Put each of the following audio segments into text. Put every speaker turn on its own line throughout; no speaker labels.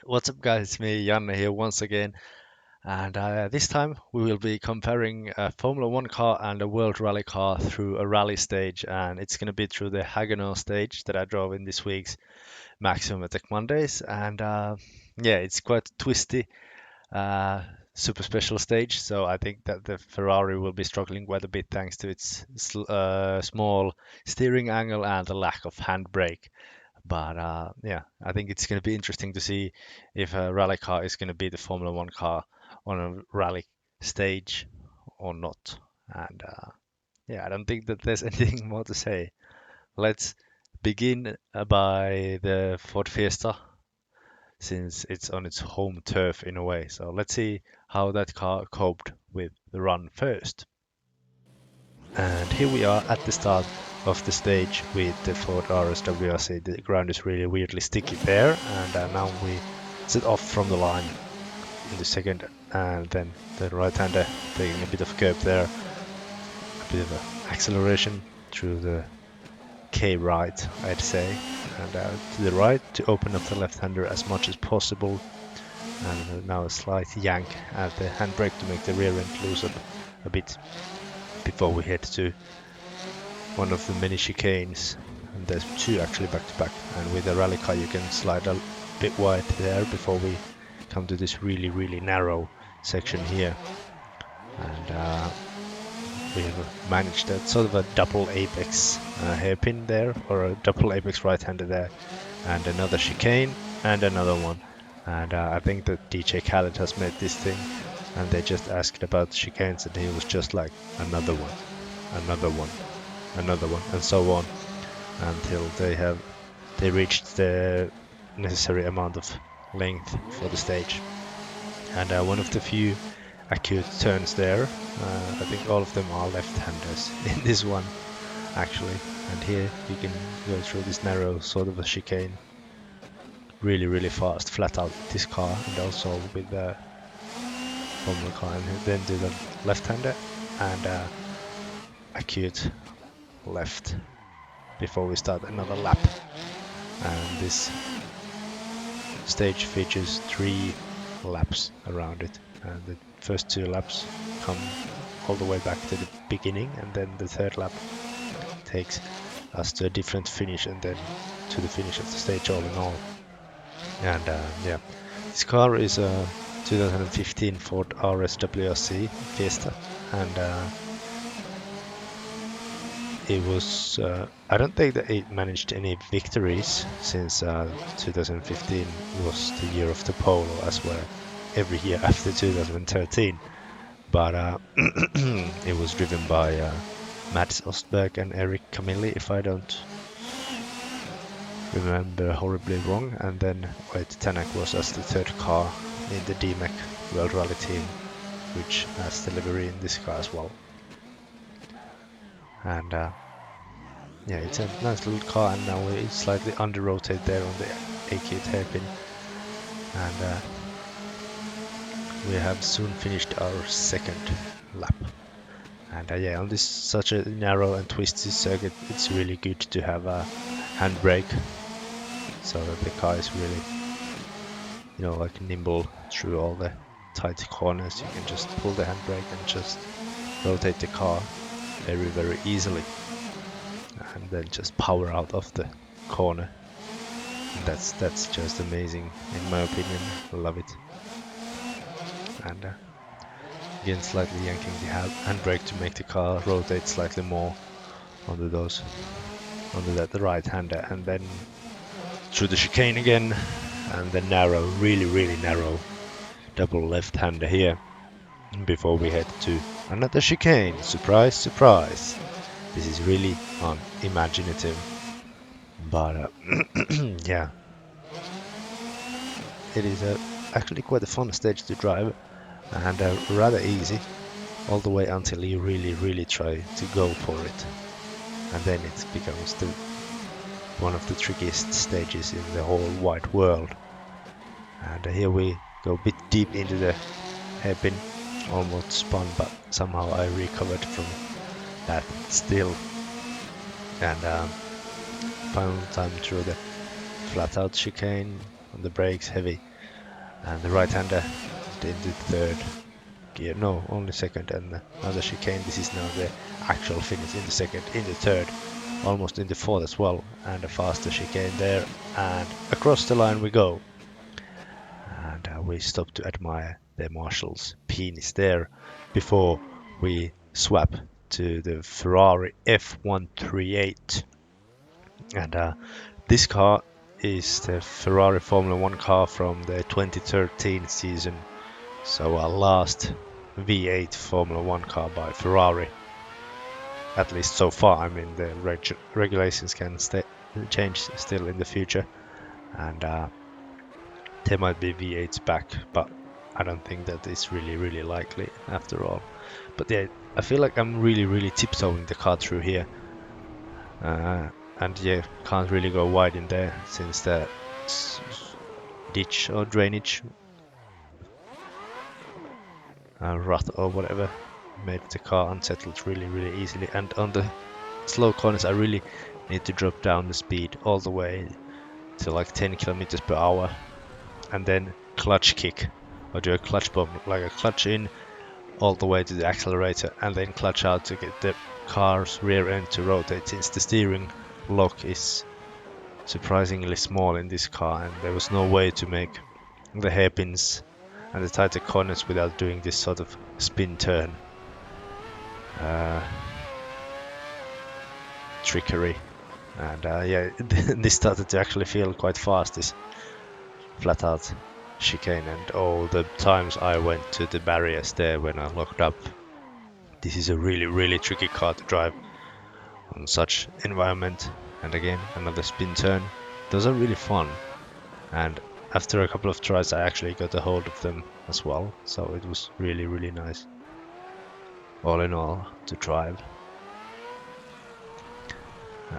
What's up, guys? It's me, Janne, here once again, and this time we will be comparing a Formula One car and a World Rally car through a rally stage, and it's going to be through the Haguenau stage that I drove in this week's Maximum Attack Mondays, and yeah, it's quite a twisty, uh, super special stage, so I think that the Ferrari will be struggling quite a bit thanks to its small steering angle and the lack of handbrake. But yeah, I think it's going to be interesting to see if a rally car is going to be the Formula One car on a rally stage or not. And yeah, I don't think that there's anything more to say. Let's begin by the Ford Fiesta since it's on its home turf in a way. So let's see how that car coped with the run first. And here we are at the start of the stage with the Ford RS WRC. The ground is really weirdly sticky there, and now we set off from the line in the second, and then the right-hander taking a bit of curb there, a bit of acceleration through the K right, I'd say, and to the right to open up the left-hander as much as possible, and now a slight yank at the handbrake to make the rear end loosen a bit before we head to one of the many chicanes, and there's two actually back to back, and with a rally car you can slide a bit wide there before we come to this really narrow section here. And we have managed a sort of a double apex hairpin there, or a double apex right-hander there, and another chicane and another one. And I think that DJ Khaled has made this thing, and they just asked about chicanes and he was just like, another one, another one, another one, and so on until they reached the necessary amount of length for the stage. And one of the few acute turns there, I think all of them are left-handers in this one actually. And here you can go through this narrow sort of a chicane really fast, flat out with this car, and also with the Formula car, and then do the left-hander and acute left before we start another lap. And this stage features 3 laps around it, and the first 2 laps come all the way back to the beginning, and then the third lap takes us to a different finish and then to the finish of the stage all in all. And yeah, this car is a 2015 Ford RS WRC Fiesta, and it was I don't think that it managed any victories since 2015 was the year of the polo, as well every year after 2013, but it was driven by Mats Ostberg and Eric Camilli, if I don't remember horribly wrong, and then Wade Tanak was as the third car in the DMAC World Rally team, which has delivery in this car as well. And yeah, it's a nice little car, and now we slightly under-rotate there on the acute hairpin, and we have soon finished our second lap. And yeah, on this such a narrow and twisty circuit, it's really good to have a handbrake, so that the car is really, you know, like nimble through all the tight corners. You can just pull the handbrake and just rotate the car very easily, and then just power out of the corner. And that's just amazing in my opinion. I love it. And again, slightly yanking the handbrake to make the car rotate slightly more onto that right-hander, and then through the chicane again, and the narrow, really narrow double left-hander here before we head to another chicane. Surprise. This is really unimaginative, but yeah, it is actually quite a fun stage to drive, and rather easy all the way until you really try to go for it, and then it becomes one of the trickiest stages in the whole wide world. And here we go a bit deep into the hairpin, almost spun, but somehow I recovered from that still. And final time through the flat out chicane on the brakes, heavy and the right-hander into third gear. No, only second, and another chicane. This is now the actual finish in the second, in the third, almost in the fourth as well, and a faster chicane there, and across the line we go. And we stop to admire the marshal's penis there before we swap to the Ferrari F138. And this car is the Ferrari Formula One car from the 2013 season. So our last V8 Formula One car by Ferrari, at least so far. I mean, the regulations can change still in the future, and there might be V8s back, but I don't think that is really likely after all. But yeah, I feel like I'm really tiptoeing the car through here, uh, and yeah, can't really go wide in there since the ditch or drainage, rut or whatever, made the car unsettled really easily. And on the slow corners, I really need to drop down the speed all the way to like 10 kilometers per hour, and then clutch kick or do a clutch bomb, like a clutch in all the way to the accelerator and then clutch out to get the car's rear end to rotate, since the steering lock is surprisingly small in this car and there was no way to make the hairpins and the tighter corners without doing this sort of spin turn trickery. And yeah, this started to actually feel quite fast, this flat out chicane, and all the times I went to the barriers there when I locked up. This is a really tricky car to drive on such environment. And again, another spin turn. Those are really fun, and after a couple of tries I actually got a hold of them as well, so it was really nice all in all to drive.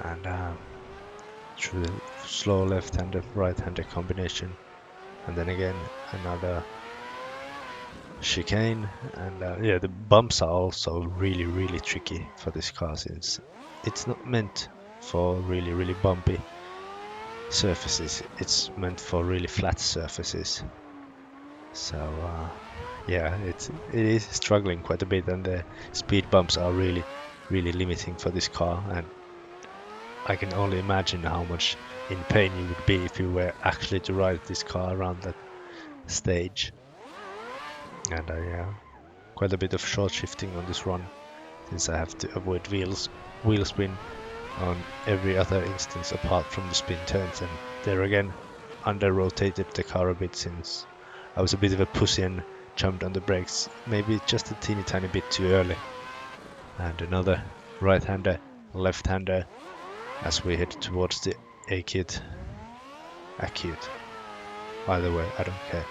And through the slow left-hander right-hander combination, and then again another chicane. And yeah, the bumps are also really tricky for this car, since it's not meant for really bumpy surfaces, it's meant for really flat surfaces. So yeah, it is struggling quite a bit, and the speed bumps are really limiting for this car. And I can only imagine how much in pain you would be if you were actually to ride this car around that stage. And yeah, quite a bit of short shifting on this run, since I have to avoid wheel spin on every other instance apart from the spin turns. And there again, under rotated the car a bit, since I was a bit of a pussy and jumped on the brakes maybe just a teeny tiny bit too early. And another right-hander, left-hander as we head towards the acute, either way, I don't care,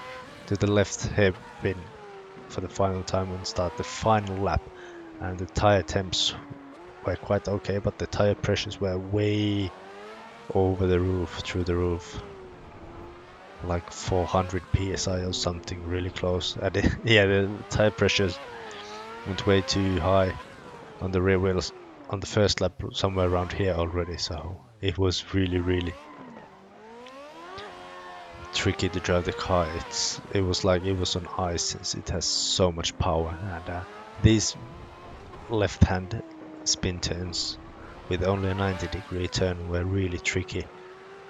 to the left hairpin for the final time and start the final lap. And the tire temps were quite okay, but the tire pressures were way over the roof, through the roof, like 400 psi or something, really close. And yeah, the tire pressures went way too high on the rear wheels on the first lap, somewhere around here already. So it was really tricky to drive the car. It was like it was on ice, since it has so much power. And these left hand spin turns with only a 90-degree turn were really tricky.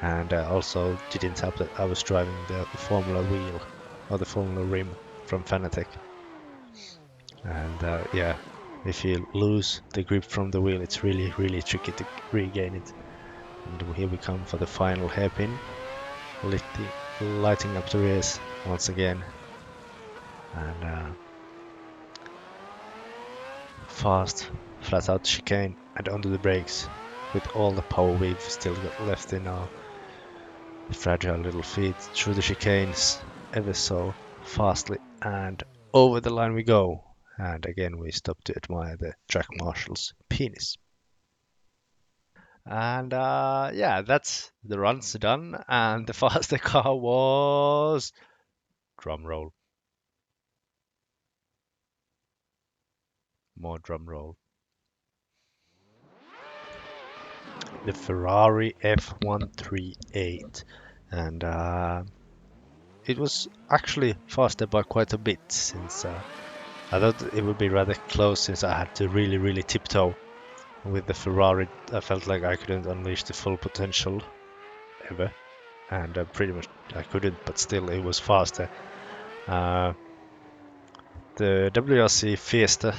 And also didn't help that I was driving the Formula wheel or the Formula rim from Fanatec. And yeah, if you lose the grip from the wheel, it's really tricky to regain it. And here we come for the final hairpin, lighting up the rears once again. And fast, flat out chicane and onto the brakes with all the power we've still got left in our fragile little feet, through the chicanes ever so fastly, and over the line we go. And again we stop to admire the track marshal's penis. And yeah, that's the runs done, and the faster car was, drum roll, more drum roll, the Ferrari F138. And it was actually faster by quite a bit, since I thought it would be rather close, since I had to really tiptoe with the Ferrari. I felt like I couldn't unleash the full potential ever, and pretty much I couldn't, but still it was faster. The WRC Fiesta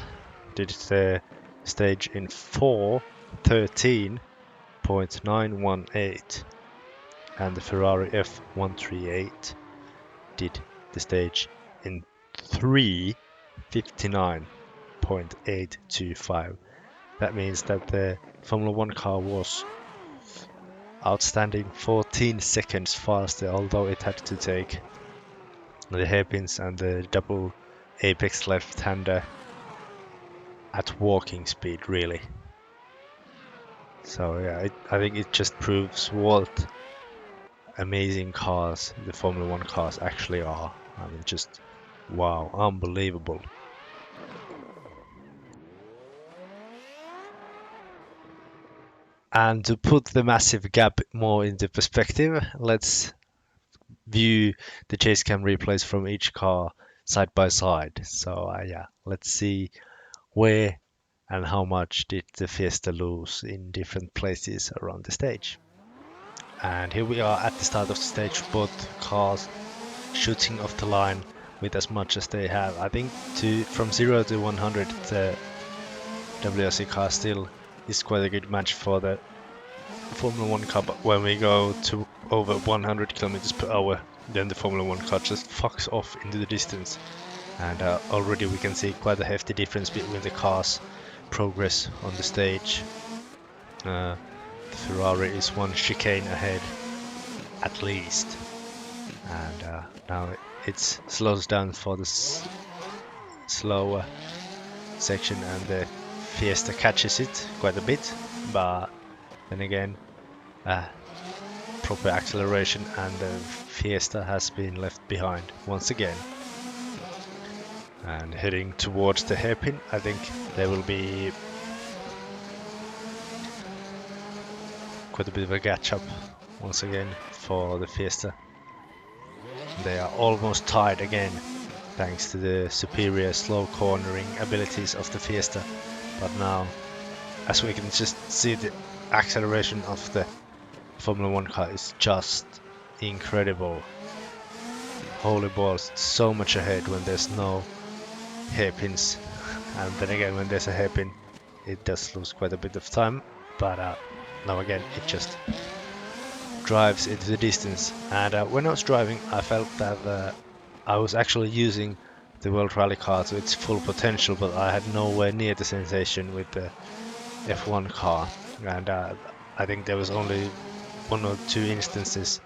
did the stage in 4:13.918, and the Ferrari F138 did the stage in 3:59.825. That means that the Formula One car was outstanding 14 seconds faster, although it had to take the hairpins and the double apex left-hander at walking speed, really. So yeah, I think it just proves what amazing cars the Formula One cars actually are. I mean, just wow, unbelievable. And to put the massive gap more into perspective, let's view the chase cam replays from each car side by side. So yeah, let's see where and how much did the Fiesta lose in different places around the stage. And here we are at the start of the stage, both cars shooting off the line with as much as they have. I think from 0 to 100, the WRC car still is quite a good match for the Formula 1 car, but when we go to over 100 kilometers per hour, then the Formula 1 car just fucks off into the distance. And already we can see quite a hefty difference between the cars' progress on the stage. The Ferrari is one chicane ahead, at least. And now it slows down for the slower section, and the Fiesta catches it quite a bit, but then again, proper acceleration and the Fiesta has been left behind once again. And heading towards the hairpin, I think there will be quite a bit of a catch up once again for the Fiesta. They are almost tied again, thanks to the superior slow cornering abilities of the Fiesta. But now, as we can just see, the acceleration of the Formula 1 car is just incredible. Holy balls, so much ahead when there's no hairpins. And then again, when there's a hairpin, it does lose quite a bit of time. But now again, it just drives into the distance. And when I was driving, I felt that I was actually using the World Rally car to its full potential, but I had nowhere near the sensation with the F1 car. And I think there was only one or two instances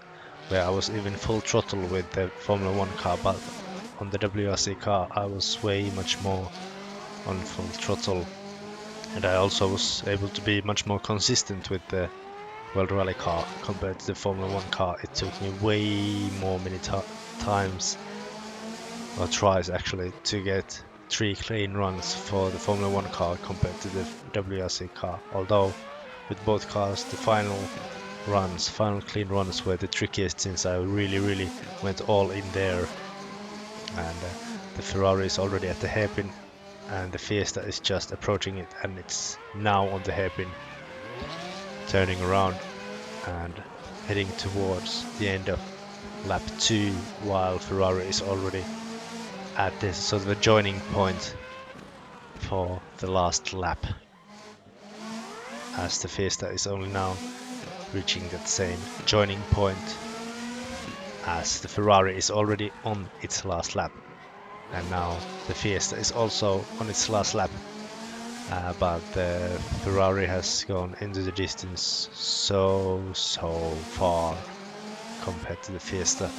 where I was even full throttle with the Formula 1 car, but on the WRC car I was way much more on full throttle, and I also was able to be much more consistent with the World Rally car compared to the Formula 1 car. It took me way more many times, or tries actually, to get 3 clean runs for the Formula 1 car compared to the WRC car, although with both cars the final clean runs were the trickiest, since I really went all in there. And the Ferrari is already at the hairpin, and the Fiesta is just approaching it, and it's now on the hairpin, turning around and heading towards the end of lap 2, while Ferrari is already at this sort of a joining point for the last lap, as the Fiesta is only now reaching that same joining point, as the Ferrari is already on its last lap, and now the Fiesta is also on its last lap, but the Ferrari has gone into the distance so far compared to the Fiesta.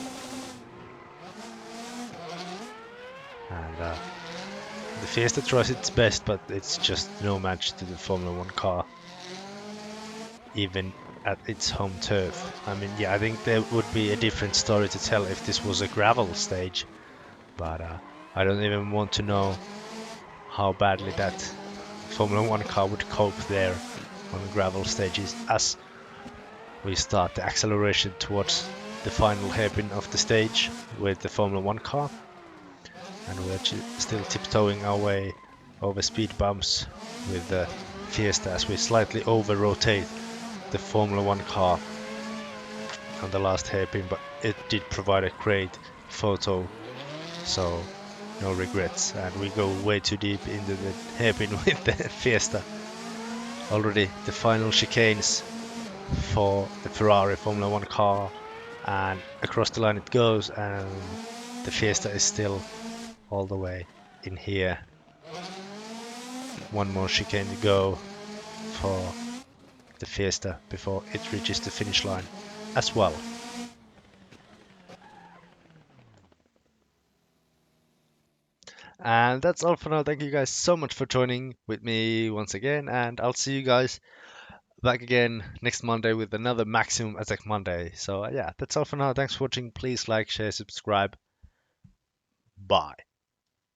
And the Fiesta tries its best, but it's just no match to the Formula 1 car, even at its home turf. I mean, yeah, I think there would be a different story to tell if this was a gravel stage, but I don't even want to know how badly that Formula 1 car would cope there on gravel stages, as we start the acceleration towards the final hairpin of the stage with the Formula 1 car, and we're still tiptoeing our way over speed bumps with the Fiesta as we slightly over-rotate the Formula 1 car on the last hairpin, but it did provide a great photo, so no regrets. And we go way too deep into the hairpin with the Fiesta. Already the final chicanes for the Ferrari Formula 1 car, and across the line it goes, and the Fiesta is still all the way in here. One more chicane to go for the Fiesta before it reaches the finish line as well. And that's all for now. Thank you guys so much for joining with me once again, and I'll see you guys back again next Monday with another Maximum Attack Monday. So yeah, that's all for now. Thanks for watching. Please like, share, subscribe. Bye.